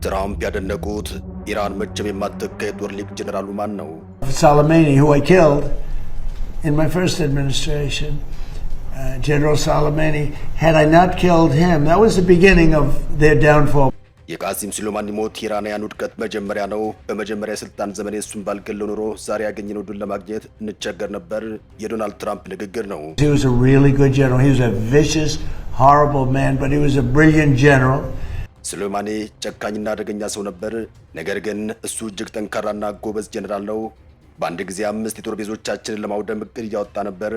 ትራምፕ ያደነቁት ኢራን መቼም የማትተካ የጦር ሊቅ ጀነራሉ ማን ነው? Soleimani, who I killed in my first administration, General Soleimani. Had I not killed him, that was the beginning of their downfall. የቃሲም ሱሌማኒ ሞት ኢራናውያን ውድቀት መጀመሪያ ነው። በመጀመሪያ የስልጣን ዘመኔ እሱን ባልገለው ኖሮ ዛሬ ያገኘነው ድል ለማግኘት እንቸገር ነበር የዶናልድ ትራምፕ ንግግር ነው። He was a really good general. He was a vicious, horrible man, but he was a brilliant general. ሱሌማኒ ጨካኝና አደገኛ ሰው ነበር። ነገር ግን እሱ እጅግ ጠንካራና ጎበዝ ጀነራል ነው። በአንድ ጊዜ 5 የጦር ቤዞቻችንን ለማውደም እቅድ እያወጣ ነበር።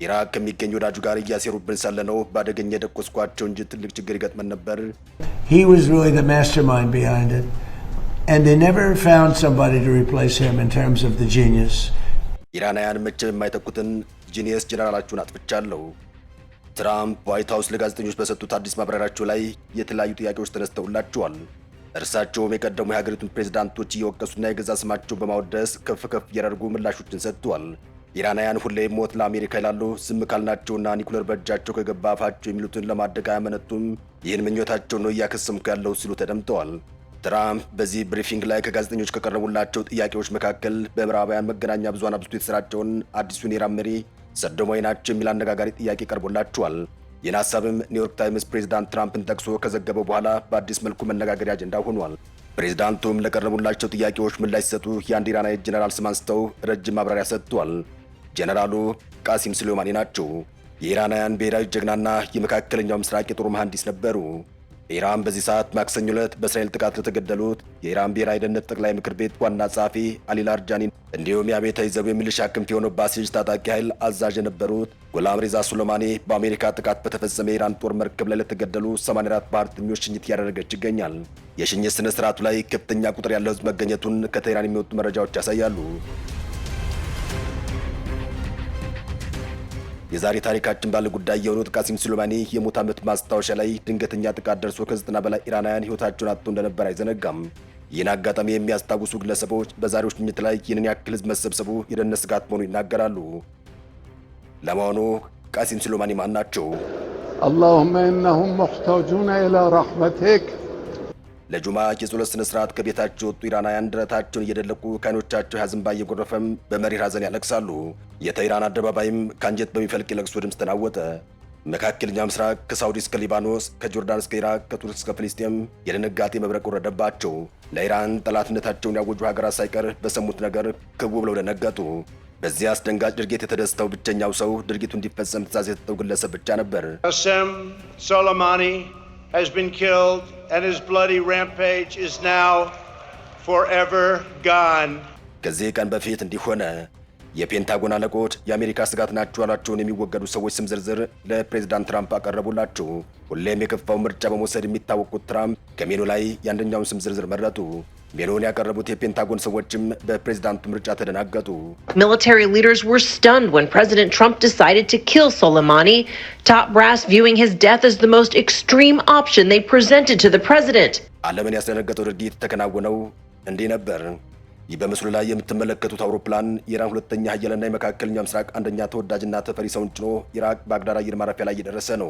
ኢራቅ ከሚገኝ ወዳጁ ጋር እያሴሩብን ሳለ ነው በአደገኛ የደቆስኳቸው እንጂ ትልቅ ችግር ይገጥመን ነበር። He was really the mastermind behind it, and they never found somebody to replace him in terms of the genius. ኢራናውያን መቼም የማይተኩትን ጂኒየስ ጀነራላችሁን አጥፍቻለሁ። ትራምፕ ዋይት ሃውስ ለጋዜጠኞች በሰጡት አዲስ ማብራሪያቸው ላይ የተለያዩ ጥያቄዎች ተነስተውላቸዋል። እርሳቸውም የቀደሙ የሀገሪቱን ፕሬዝዳንቶች እየወቀሱና የገዛ ስማቸውን በማወደስ ከፍ እያደረጉ ምላሾችን ሰጥተዋል። ኢራናውያን ሁሌም ሞት ለአሜሪካ ይላሉ። ዝም ካልናቸውና ኒኩለር በእጃቸው ከገባ አፋቸው የሚሉትን ለማደግ አያመነቱም። ይህን ምኞታቸው ነው እያከሰምኩ ያለው ሲሉ ተደምጠዋል። ትራምፕ በዚህ ብሪፊንግ ላይ ከጋዜጠኞች ከቀረቡላቸው ጥያቄዎች መካከል በምዕራባውያን መገናኛ ብዙሃን አብዝቶ የተሰራጨውን አዲሱን የኢራን መሪ ሰዶማዊ ናቸው የሚል አነጋጋሪ ጥያቄ ቀርቦላቸዋል። ይህን ሀሳብም ኒውዮርክ ታይምስ ፕሬዝዳንት ትራምፕን ጠቅሶ ከዘገበው በኋላ በአዲስ መልኩ መነጋገሪያ አጀንዳ ሆኗል። ፕሬዝዳንቱም ለቀረቡላቸው ጥያቄዎች ምላሽ ሲሰጡ የአንድ ኢራናዊ ጀነራል ስም አንስተው ረጅም ማብራሪያ ሰጥቷል። ጀነራሉ ቃሲም ሱሌማኒ ናቸው። የኢራናውያን ብሔራዊ ጀግናና የመካከለኛው ምስራቅ የጦር መሐንዲስ ነበሩ። ኢራን በዚህ ሰዓት ማክሰኞ ዕለት በእስራኤል ጥቃት ለተገደሉት የኢራን ብሔራዊ ደህንነት ጠቅላይ ምክር ቤት ዋና ጸሐፊ አሊ ላርጃኒ እንዲሁም የአብዮታዊ ዘቡ የሚሊሻ ክንፍ የሆነው ባሲጅ ታጣቂ ኃይል አዛዥ የነበሩት ጎላም ሬዛ ሱሌማኒ በአሜሪካ ጥቃት በተፈጸመ የኢራን ጦር መርከብ ላይ ለተገደሉ 84 ባህርተኞች ሽኝት እያደረገች ይገኛል። የሽኝት ስነ ስርዓቱ ላይ ከፍተኛ ቁጥር ያለው ህዝብ መገኘቱን ከቴህራን የሚወጡ መረጃዎች ያሳያሉ። የዛሬ ታሪካችን ባለ ጉዳይ የሆኑት ቃሲም ሱሌማኒ የሞት ዓመት ማስታወሻ ላይ ድንገተኛ ጥቃት ደርሶ ከ90 በላይ ኢራናውያን ህይወታቸውን አጥተው እንደነበር አይዘነጋም። ይህን አጋጣሚ የሚያስታውሱ ግለሰቦች በዛሬው ሽኝት ላይ ይህንን ያክል ህዝብ መሰብሰቡ የደህንነት ስጋት መሆኑን ይናገራሉ። ለመሆኑ ቃሲም ሱሌማኒ ማን ናቸው? اللهم إنهم محتاجون إلى رحمتك። ለጁማ የጸሎት ስነ ስርዓት ከቤታቸው ወጡ ኢራናውያን ደረታቸውን እየደለቁ ከዓይኖቻቸው ሐዘን እየጎረፈም በመሪር ሐዘን ያለቅሳሉ። የቴህራን አደባባይም ከአንጀት በሚፈልቅ የለቅሶ ድምፅ ተናወጠ። መካከለኛው ምስራቅ ከሳውዲ እስከ ሊባኖስ፣ ከጆርዳን እስከ ኢራቅ፣ ከቱርክ እስከ ፍልስጤም የድንጋጤ መብረቅ ወረደባቸው። ለኢራን ጠላትነታቸውን ያወጁ ሀገራት ሳይቀር በሰሙት ነገር ክው ብለው ደነገጡ። በዚህ አስደንጋጭ ድርጊት የተደሰተው ብቸኛው ሰው ድርጊቱ እንዲፈጸም ትዕዛዝ የሰጠው ግለሰብ ብቻ ነበር። Qasem Soleimani has been killed and his bloody rampage is now forever gone. ከዚህ ቀን በፊት እንዲሆነ የፔንታጎን አለቆች የአሜሪካ ስጋት ናቸው ያሏቸውን የሚወገዱ ሰዎች ስም ዝርዝር ለፕሬዝዳንት ትራምፕ አቀረቡላቸው። ሁሌም የከፋው ምርጫ በመውሰድ የሚታወቁት ትራምፕ ከሜኑ ላይ የአንደኛውን ስም ዝርዝር መረጡ። ሜኑን ያቀረቡት የፔንታጎን ሰዎችም በፕሬዝዳንቱ ምርጫ ተደናገጡ። Military leaders were stunned when President Trump decided to kill Soleimani, top brass viewing his death as the most extreme option they presented to the president. ዓለምን ያስደነገጠው ድርጊት ተከናወነው እንዲህ ነበር። ይህ በምስሉ ላይ የምትመለከቱት አውሮፕላን የኢራን ሁለተኛ ኃያልና የመካከለኛው ምስራቅ አንደኛ ተወዳጅና ተፈሪ ሰውን ጭኖ ኢራቅ ባግዳድ አየር ማረፊያ ላይ እየደረሰ ነው።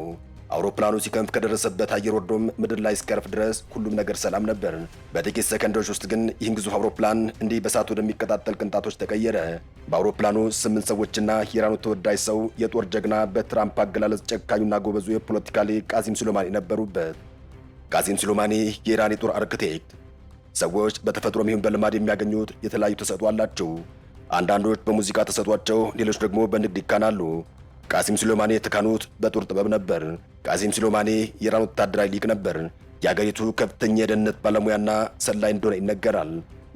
አውሮፕላኑ ሲከንፍ ከደረሰበት አየር ወርዶም ምድር ላይ እስኪያርፍ ድረስ ሁሉም ነገር ሰላም ነበር። በጥቂት ሰከንዶች ውስጥ ግን ይህን ግዙፍ አውሮፕላን እንዲህ በሳት ወደሚቀጣጠል ቅንጣቶች ተቀየረ። በአውሮፕላኑ 8 ሰዎችና የኢራኑ ተወዳጅ ሰው የጦር ጀግና በትራምፕ አገላለጽ ጨካኙና ጎበዙ የፖለቲካ ሊቅ ቃሲም ሱሌማኒ ነበሩበት። ቃሲም ሱሌማኒ የኢራን የጦር አርክቴክት። ሰዎች በተፈጥሮም ይሁን በልማድ የሚያገኙት የተለያዩ ተሰጥኦ አላቸው። አንዳንዶች በሙዚቃ ተሰጧቸው፣ ሌሎች ደግሞ በንግድ ይካናሉ። ቃሲም ሱሌማኒ የተካኑት በጦር ጥበብ ነበር። ቃሲም ሱሌማኒ የኢራን ወታደራዊ ሊቅ ነበር። የአገሪቱ ከፍተኛ የደህንነት ባለሙያና ሰላይ እንደሆነ ይነገራል።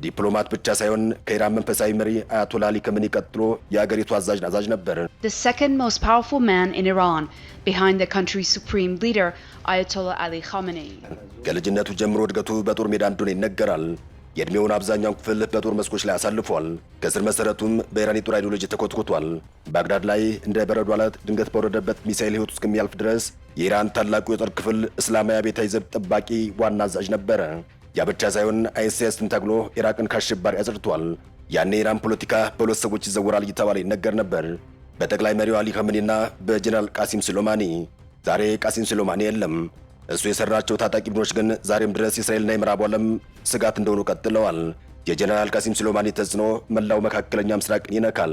ዲፕሎማት ብቻ ሳይሆን ከኢራን መንፈሳዊ መሪ አያቶላ አሊ ከመኒ ቀጥሎ የአገሪቱ አዛዥ ነበር። The second most powerful man in Iran, behind the country's supreme leader Ayatollah Ali Khamenei. ከልጅነቱ ጀምሮ እድገቱ በጦር ሜዳ እንደሆነ ይነገራል። የእድሜውን አብዛኛውን ክፍል በጦር መስኮች ላይ አሳልፏል። ከስር መሰረቱም በኢራን የጦር አይዲዮሎጂ ተኮትኩቷል። ባግዳድ ላይ እንደ በረዶ አለት ድንገት በወረደበት ሚሳኤል ህይወቱ እስከሚያልፍ ድረስ የኢራን ታላቁ የጦር ክፍል እስላማዊ አብዮታዊ ዘብ ጠባቂ ዋና አዛዥ ነበረ። ያ ብቻ ሳይሆን አይኤስአይኤስን ታግሎ ኢራቅን ከአሸባሪ አጽድቷል። ያኔ የኢራን ፖለቲካ በሁለት ሰዎች ይዘወራል እየተባለ ይነገር ነበር፣ በጠቅላይ መሪው አሊ ኻሜኒና በጀነራል ቃሲም ሱሌማኒ። ዛሬ ቃሲም ሱሌማኒ የለም። እሱ የሰራቸው ታጣቂ ቡድኖች ግን ዛሬም ድረስ የእስራኤልና የምዕራቡ ዓለም ስጋት እንደሆኑ ቀጥለዋል። የጀነራል ቃሲም ሱሌማኒ ተጽዕኖ መላው መካከለኛ ምስራቅን ይነካል።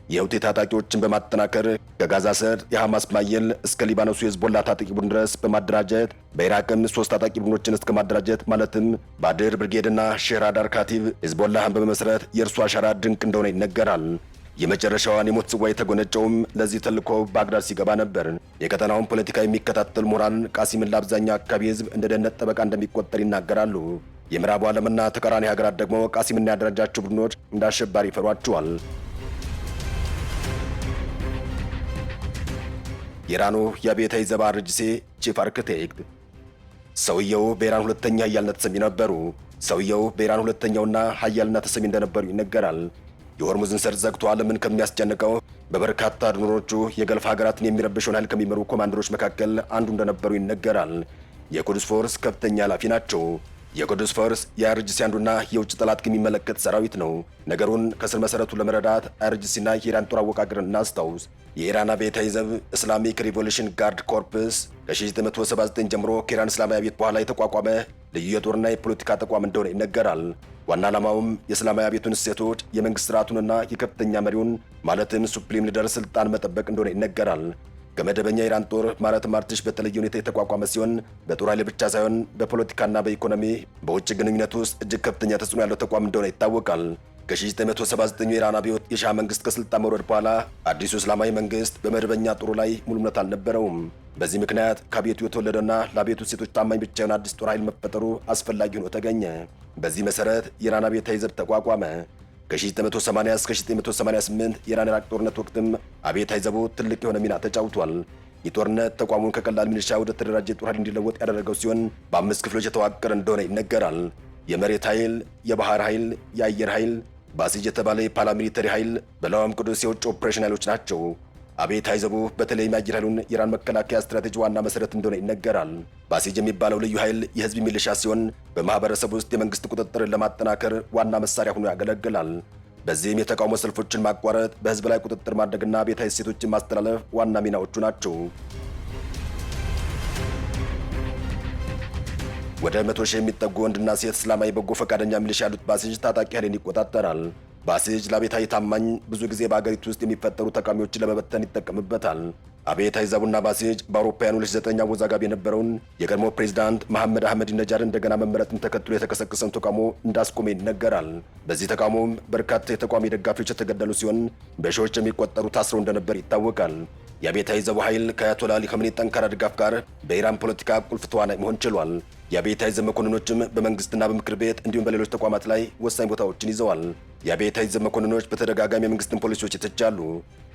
የሁቲ ታጣቂዎችን በማጠናከር ከጋዛ ሰርጥ የሐማስ ማየል እስከ ሊባኖሱ የህዝቦላ ታጣቂ ቡድን ድረስ በማደራጀት በኢራቅም 3 ታጣቂ ቡድኖችን እስከ ማደራጀት ማለትም ባድር ብርጌድና ሼህራዳር ካቲብ ህዝቦላህን በመመስረት የእርሱ አሻራ ድንቅ እንደሆነ ይነገራል። የመጨረሻዋን የሞት ጽዋ የተጎነጨውም ለዚህ ተልእኮ ባግዳድ ሲገባ ነበር። የቀጠናውን ፖለቲካ የሚከታተል ምሁራን ቃሲምን ለአብዛኛው አካባቢ ህዝብ እንደ ደህንነት ጠበቃ እንደሚቆጠር ይናገራሉ። የምዕራቡ ዓለምና ተቃራኒ ሀገራት ደግሞ ቃሲምና ያደራጃቸው ቡድኖች እንደ አሸባሪ ይፈሯቸዋል። የኢራኑ የአብዮታዊ ዘብ አርጂሲ ቺፍ አርክቴክት ሰውየው በኢራን ሁለተኛ ኃያልና ተሰሚ ነበሩ። ሰውየው በኢራን ሁለተኛውና ኃያልና ተሰሚ እንደነበሩ ይነገራል። የሆርሙዝን ሰርጥ ዘግቶ ዓለምን ከሚያስጨንቀው በበርካታ ድሮኖቹ የገልፍ ሀገራትን የሚረብሸውን ኃይል ከሚመሩ ኮማንደሮች መካከል አንዱ እንደነበሩ ይነገራል። የቁድስ ፎርስ ከፍተኛ ኃላፊ ናቸው። የቁድስ ፎርስ የአርጂሲ አንዱና የውጭ ጠላት የሚመለከት ሰራዊት ነው። ነገሩን ከስር መሰረቱ ለመረዳት አርጂሲና የኢራን ጦር አወቃቀርን እናስታውስ። የኢራን አብዮታዊ ዘብ ኢስላሚክ ሪቮሉሽን ጋርድ ኮርፕስ ከ1979 ጀምሮ ከኢራን እስላማዊ አብዮት በኋላ የተቋቋመ ልዩ የጦርና የፖለቲካ ተቋም እንደሆነ ይነገራል። ዋና ዓላማውም የእስላማዊ አብዮቱን እሴቶች፣ የመንግስት ስርዓቱንና የከፍተኛ መሪውን ማለትም ሱፕሪም ሊደር ስልጣን መጠበቅ እንደሆነ ይነገራል። ከመደበኛ ኢራን ጦር ማለትም አርቲሽ በተለየ ሁኔታ የተቋቋመ ሲሆን በጦር ኃይል ብቻ ሳይሆን በፖለቲካና በኢኮኖሚ በውጭ ግንኙነት ውስጥ እጅግ ከፍተኛ ተጽዕኖ ያለው ተቋም እንደሆነ ይታወቃል። ከ1979 የኢራን አብዮት የሻህ መንግስት ከስልጣን መውረድ በኋላ አዲሱ እስላማዊ መንግስት በመደበኛ ጦሩ ላይ ሙሉ እምነት አልነበረውም። በዚህ ምክንያት ከአብዮቱ የተወለደና ለአብዮቱ ሴቶች ታማኝ ብቻ የሆነ አዲስ ጦር ኃይል መፈጠሩ አስፈላጊ ሆኖ ተገኘ። በዚህ መሰረት የኢራን አብዮታዊ ዘብ ተቋቋመ። ከ1980 እስከ 1988 የኢራን ኢራቅ ጦርነት ወቅትም አብዮታዊ ዘቡ ትልቅ የሆነ ሚና ተጫውቷል። ይህ ጦርነት ተቋሙን ከቀላል ሚሊሻ ወደ ተደራጀ ጦር ኃይል እንዲለወጥ ያደረገው ሲሆን በ5 ክፍሎች የተዋቀረ እንደሆነ ይነገራል። የመሬት ኃይል፣ የባህር ኃይል፣ የአየር ኃይል፣ ባሲጅ የተባለ የፓራሚሊተሪ ኃይል፣ በለዋም ቅዱስ የውጭ ኦፕሬሽን ኃይሎች ናቸው። አብዮታዊ ዘቡ በተለይም የአየር ኃይሉን የኢራን መከላከያ ስትራቴጂ ዋና መሰረት እንደሆነ ይነገራል። ባሲጅ የሚባለው ልዩ ኃይል የህዝብ ሚሊሻ ሲሆን በማህበረሰብ ውስጥ የመንግስት ቁጥጥርን ለማጠናከር ዋና መሳሪያ ሆኖ ያገለግላል። በዚህም የተቃውሞ ሰልፎችን ማቋረጥ፣ በህዝብ ላይ ቁጥጥር ማድረግና አብዮታዊ እሴቶችን ማስተላለፍ ዋና ሚናዎቹ ናቸው። ወደ 100 ሺህ የሚጠጉ ወንድና ሴት እስላማዊ በጎ ፈቃደኛ ሚሊሻ ያሉት ባሲጅ ታጣቂ ኃይልን ይቆጣጠራል። ባሲጅ ለአብዮታዊ ታማኝ ብዙ ጊዜ በአገሪቱ ውስጥ የሚፈጠሩ ተቃዋሚዎችን ለመበተን ይጠቀምበታል። አብዮታዊ ዘቡና ባሲጅ በአውሮፓውያኑ 2009 አወዛጋቢ የነበረውን የቀድሞ ፕሬዝዳንት መሐመድ አህመድ ነጃድ እንደገና መመረጥን ተከትሎ የተቀሰቀሰውን ተቃውሞ እንዳስቆመ ይነገራል። በዚህ ተቃውሞም በርካታ የተቃዋሚ ደጋፊዎች የተገደሉ ሲሆን በሺዎች የሚቆጠሩ ታስረው እንደነበር ይታወቃል። የአብዮታዊ ዘቡ ኃይል ከአያቶላ አሊ ኸሜኒ ጠንካራ ድጋፍ ጋር በኢራን ፖለቲካ ቁልፍ ተዋናይ መሆን ችሏል። የአብዮታዊ ዘብ መኮንኖችም በመንግስትና በምክር ቤት እንዲሁም በሌሎች ተቋማት ላይ ወሳኝ ቦታዎችን ይዘዋል። የአብዮታዊ ዘብ መኮንኖች በተደጋጋሚ የመንግስትን ፖሊሲዎች ይተቻሉ።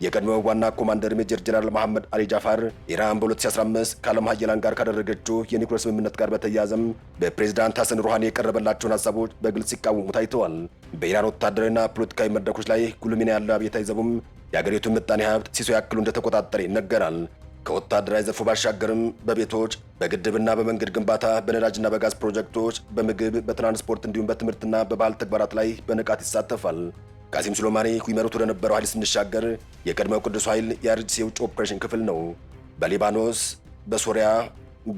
የቀድሞው ዋና ኮማንደር ሜጀር ጀነራል መሐመድ አሊ ጃፋር ኢራን በ2015 ከዓለም ሀያላን ጋር ካደረገችው የኒውክሌር ስምምነት ጋር በተያያዘም በፕሬዝዳንት ሐሰን ሩሃኒ የቀረበላቸውን ሀሳቦች በግልጽ ሲቃወሙ ታይተዋል። በኢራን ወታደራዊና ፖለቲካዊ መድረኮች ላይ ጉልህ ሚና ያለው አብዮታዊ ዘቡም የአገሪቱን ምጣኔ ሀብት ሲሶ ያክሉ እንደተቆጣጠረ ይነገራል። ከወታደራዊ ዘርፉ ባሻገርም በቤቶች፣ በግድብና በመንገድ ግንባታ፣ በነዳጅና በጋዝ ፕሮጀክቶች፣ በምግብ፣ በትራንስፖርት እንዲሁም በትምህርትና በባህል ተግባራት ላይ በንቃት ይሳተፋል። ቃሲም ሱሌማኒ ይመሩት ወደ ነበረው ኃይል ስንሻገር የቀድሞው ቅዱስ ኃይል የአርጂሲ የውጭ ኦፕሬሽን ክፍል ነው። በሊባኖስ፣ በሶሪያ፣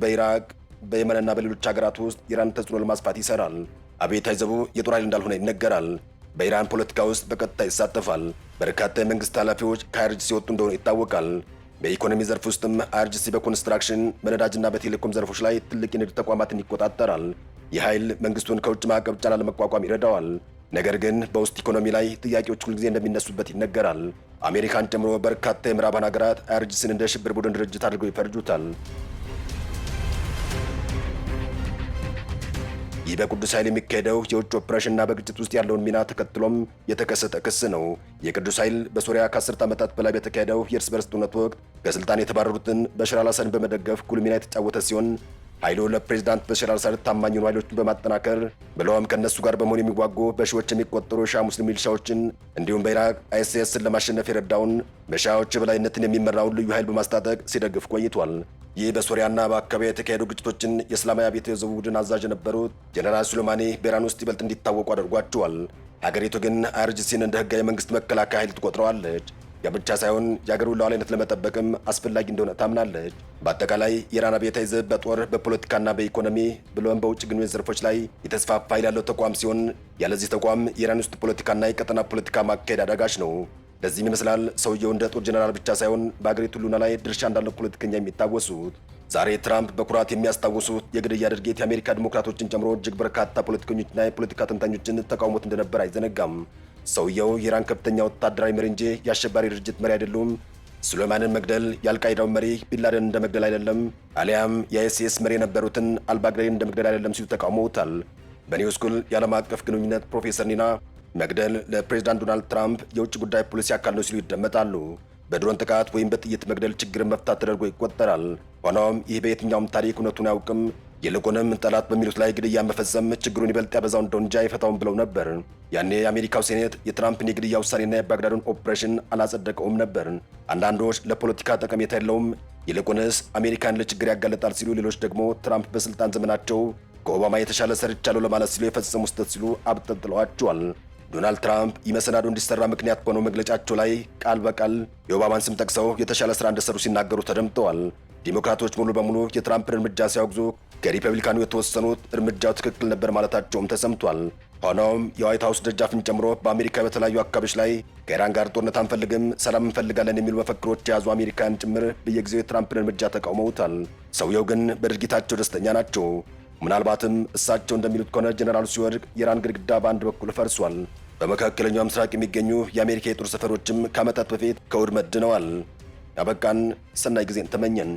በኢራቅ፣ በየመንና በሌሎች ሀገራት ውስጥ ኢራን ተጽዕኖ ለማስፋት ይሰራል። አብዮታዊ ዘቡ የጦር ኃይል እንዳልሆነ ይነገራል። በኢራን ፖለቲካ ውስጥ በቀጥታ ይሳተፋል። በርካታ የመንግስት ኃላፊዎች ከአርጂሲ የወጡ እንደሆነ ይታወቃል። በኢኮኖሚ ዘርፍ ውስጥም አርጂሲ በኮንስትራክሽን በነዳጅና በቴሌኮም ዘርፎች ላይ ትልቅ የንግድ ተቋማትን ይቆጣጠራል። ይህ ኃይል መንግስቱን ከውጭ ማዕቀብ ጫና ለመቋቋም ይረዳዋል። ነገር ግን በውስጥ ኢኮኖሚ ላይ ጥያቄዎች ሁልጊዜ እንደሚነሱበት ይነገራል። አሜሪካን ጨምሮ በርካታ የምዕራባን ሀገራት አርጂሲን እንደ ሽብር ቡድን ድርጅት አድርገው ይፈርጁታል። ይህ በቅዱስ ኃይል የሚካሄደው የውጭ ኦፕሬሽንና በግጭት ውስጥ ያለውን ሚና ተከትሎም የተከሰተ ክስ ነው። የቅዱስ ኃይል በሶሪያ ከ10 ዓመታት በላይ በተካሄደው የእርስ በርስ ጦርነት ወቅት ከስልጣን የተባረሩትን በሽር አልአሳድን በመደገፍ ጉልህ ሚና የተጫወተ ሲሆን ኃይሉ ለፕሬዝዳንት በሽር አልአሳድ ታማኝ የሆኑ ኃይሎችን በማጠናከር ብለውም ከእነሱ ጋር በመሆን የሚዋጉ በሺዎች የሚቆጠሩ የሺዓ ሙስሊም ሚሊሻዎችን እንዲሁም በኢራቅ አይኤስአይኤስን ለማሸነፍ የረዳውን በሺዓዎች የበላይነትን የሚመራውን ልዩ ኃይል በማስታጠቅ ሲደግፍ ቆይቷል። ይህ በሶሪያና በአካባቢ የተካሄዱ ግጭቶችን የእስላማዊ አብዮታዊ ዘቡ ቡድን አዛዥ የነበሩት ጀነራል ሱሌማኒ በኢራን ውስጥ ይበልጥ እንዲታወቁ አድርጓቸዋል። ሀገሪቱ ግን አርጂሲን እንደ ህጋዊ የመንግስት መከላከያ ኃይል ትቆጥረዋለች። ያ ብቻ ሳይሆን የአገሩን ሉዓላዊነት ለመጠበቅም አስፈላጊ እንደሆነ ታምናለች። በአጠቃላይ የኢራን አብዮታዊ ዘብ በጦር በፖለቲካና በኢኮኖሚ ብሎም በውጭ ግንኙነት ዘርፎች ላይ የተስፋፋ ኃይል ያለው ተቋም ሲሆን ያለዚህ ተቋም የኢራን ውስጥ ፖለቲካና የቀጠና ፖለቲካ ማካሄድ አዳጋች ነው። ለዚህም ይመስላል ሰውየው እንደ ጦር ጀነራል ብቻ ሳይሆን በአገሪቱ ሁሉና ላይ ድርሻ እንዳለው ፖለቲከኛ የሚታወሱት። ዛሬ ትራምፕ በኩራት የሚያስታውሱት የግድያ ድርጊት የአሜሪካ ዲሞክራቶችን ጨምሮ እጅግ በርካታ ፖለቲከኞችና የፖለቲካ ተንታኞችን ተቃውሞት እንደነበር አይዘነጋም። ሰውየው የኢራን ከፍተኛ ወታደራዊ መሪ እንጂ የአሸባሪ ድርጅት መሪ አይደሉም። ሱሌማንን መግደል የአልቃይዳው መሪ ቢንላደን እንደ መግደል አይደለም፣ አሊያም የአይኤስኤስ መሪ የነበሩትን አልባግዳዲን እንደ መግደል አይደለም ሲሉ ተቃውመውታል። በኒው ስኩል የዓለም አቀፍ ግንኙነት ፕሮፌሰር ኒና መግደል ለፕሬዝዳንት ዶናልድ ትራምፕ የውጭ ጉዳይ ፖሊሲ አካል ነው ሲሉ ይደመጣሉ። በድሮን ጥቃት ወይም በጥይት መግደል ችግርን መፍታት ተደርጎ ይቆጠራል። ሆኖም ይህ በየትኛውም ታሪክ እውነቱን አያውቅም። ይልቁንም ጠላት በሚሉት ላይ ግድያ መፈጸም ችግሩን ይበልጥ ያበዛው እንደው እንጂ አይፈታውም ብለው ነበር። ያኔ የአሜሪካው ሴኔት የትራምፕን የግድያ ውሳኔና የባግዳዱን ኦፕሬሽን አላጸደቀውም ነበር። አንዳንዶች ለፖለቲካ ጠቀሜታ የለውም፣ ይልቁንስ አሜሪካን ለችግር ያጋለጣል ሲሉ፣ ሌሎች ደግሞ ትራምፕ በስልጣን ዘመናቸው ከኦባማ የተሻለ ሰርቻለሁ ለማለት ሲሉ የፈጸሙ ስህተት ሲሉ አብጠልጥለዋቸዋል። ዶናልድ ትራምፕ ይህ መሰናዶ እንዲሰራ ምክንያት በሆነው መግለጫቸው ላይ ቃል በቃል የኦባማን ስም ጠቅሰው የተሻለ ስራ እንደሰሩ ሲናገሩ ተደምጠዋል። ዲሞክራቶች ሙሉ በሙሉ የትራምፕን እርምጃ ሲያወግዙ፣ ከሪፐብሊካኑ የተወሰኑት እርምጃው ትክክል ነበር ማለታቸውም ተሰምቷል። ሆኖም የዋይት ሀውስ ደጃፍን ጨምሮ በአሜሪካ በተለያዩ አካባቢዎች ላይ ከኢራን ጋር ጦርነት አንፈልግም፣ ሰላም እንፈልጋለን የሚሉ መፈክሮች የያዙ አሜሪካን ጭምር በየጊዜው የትራምፕን እርምጃ ተቃውመውታል። ሰውየው ግን በድርጊታቸው ደስተኛ ናቸው። ምናልባትም እሳቸው እንደሚሉት ከሆነ ጀነራሉ ሲወድቅ የኢራን ግድግዳ በአንድ በኩል ፈርሷል። በመካከለኛው ምስራቅ የሚገኙ የአሜሪካ የጦር ሰፈሮችም ከዓመታት በፊት ከውድመት ድነዋል። ያበቃን። ሰናይ ጊዜን ተመኘን።